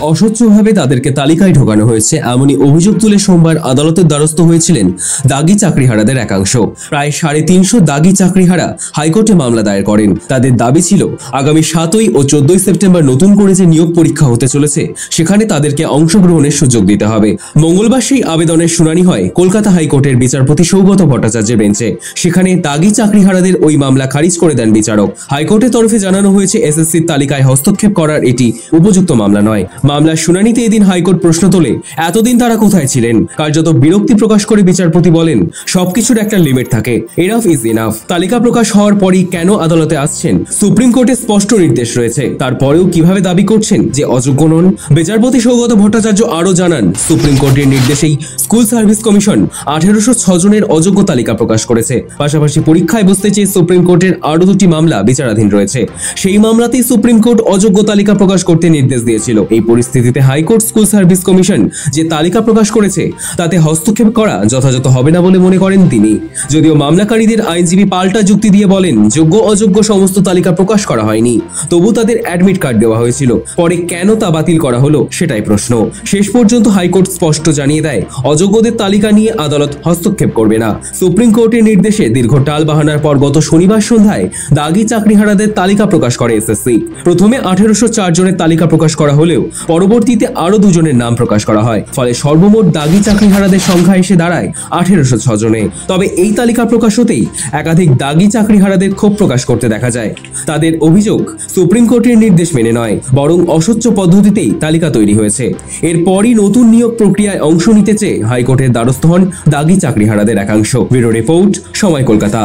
অস্বচ্ছভাবে তাদেরকে তালিকায় ঢোকানো হয়েছে এমনই অভিযোগ তুলে সোমবার আদালতের দ্বারস্থ হয়েছিলেন দাগি চাকরিহারাদের একাংশ। প্রায় 350 দাগি চাকরিহারা হাইকোর্টে মামলা দায়ের করেন। তাদের দাবি ছিল আগামী 7 ও 14 সেপ্টেম্বর নতুন করে যে নিয়োগ পরীক্ষা হতে চলেছে সেখানে তাদেরকে অংশগ্রহণের সুযোগ দিতে হবে। মঙ্গলবার সেই আবেদনের শুনানি হয় কলকাতা হাইকোর্টের বিচারপতি সৌগত ভট্টাচার্যের বেঞ্চে। সেখানে দাগি চাকরিহারাদের ওই মামলা খারিজ করে দেন বিচারক। হাইকোর্টের তরফে জানানো হয়েছে এসএসসির তালিকায় হস্তক্ষেপ করার এটি উপযুক্ত মামলা নয়। মামলার শুনানিতে এদিন হাইকোর্ট প্রশ্ন তোলে, এতদিন তারা কোথায় ছিলেন? কার্যত বিরক্তি প্রকাশ করে বিচারপতি বলেন, সবকিছুর একটা লিমিট থাকে, এনাফ ইজ এনাফ। তালিকা প্রকাশ হওয়ার পরই কেন আদালতে আসছেন? সুপ্রিম কোর্টে স্পষ্ট নির্দেশ রয়েছে, তারপরেও কিভাবে দাবি করছেন যে অযোগ্য নন? বিচারপতি সৌগত ভট্টাচার্য আরও জানান, সুপ্রিম কোর্টের নির্দেশেই স্কুল সার্ভিস কমিশন 1806 জনের অযোগ্য তালিকা প্রকাশ করেছে। পাশাপাশি পরীক্ষায় বসতে চেয়ে সুপ্রিম কোর্টের আরও 2টি মামলা বিচারাধীন রয়েছে। সেই মামলাতেই সুপ্রিম কোর্ট অযোগ্য তালিকা প্রকাশ করতে নির্দেশ দিয়েছিল। এই পরিস্থিতিতে হাইকোর্ট স্কুল সার্ভিস কমিশন যে তালিকা প্রকাশ করেছে তাতে হস্তক্ষেপ করা যথাযথ হবে না বলে মনে করেন তিনি। যদিও মামলাকারীদের আইনজীবী পাল্টা যুক্তি দিয়ে বলেন, যোগ্য অযোগ্য সমস্ত তালিকা প্রকাশ করা হয়নি, তবু তাদের অ্যাডমিট কার্ড দেওয়া হয়েছিল। পরে কেন তা বাতিল করা হলো সেটাই প্রশ্ন। শেষ পর্যন্ত হাইকোর্ট স্পষ্ট জানিয়ে দেয়, অযোগ্যদের তালিকা নিয়ে আদালত হস্তক্ষেপ করবে না। সুপ্রিম কোর্টের নির্দেশে দীর্ঘ টাল বাহানার পর গত শনিবার সন্ধ্যায় দাগি চাকরিহারাদের তালিকা প্রকাশ করে এসএসসি। প্রথমে 1804 জনের তালিকা প্রকাশ করা হলেও পরবর্তীতে আরো 2 জনের নাম প্রকাশ করা হয়। ফলে সর্বমোট দাগি চাকরিহারাদের সংখ্যা এসে দাঁড়ায় 1806 জনে। তবে এই তালিকা প্রকাশ হতেই একাধিক দাগি চাকরিহারাদের ক্ষোভ প্রকাশ করতে দেখা যায়। তাদের অভিযোগ, সুপ্রিম কোর্টের নির্দেশ মেনে নয়, বরং অস্বচ্ছ পদ্ধতিতেই তালিকা তৈরি হয়েছে। এরপরই নতুন নিয়োগ প্রক্রিয়ায় অংশ নিতে চেয়ে হাইকোর্টের দ্বারস্থ হন দাগি চাকরিহারাদের একাংশ। ব্যুরো রিপোর্ট, সময় কলকাতা।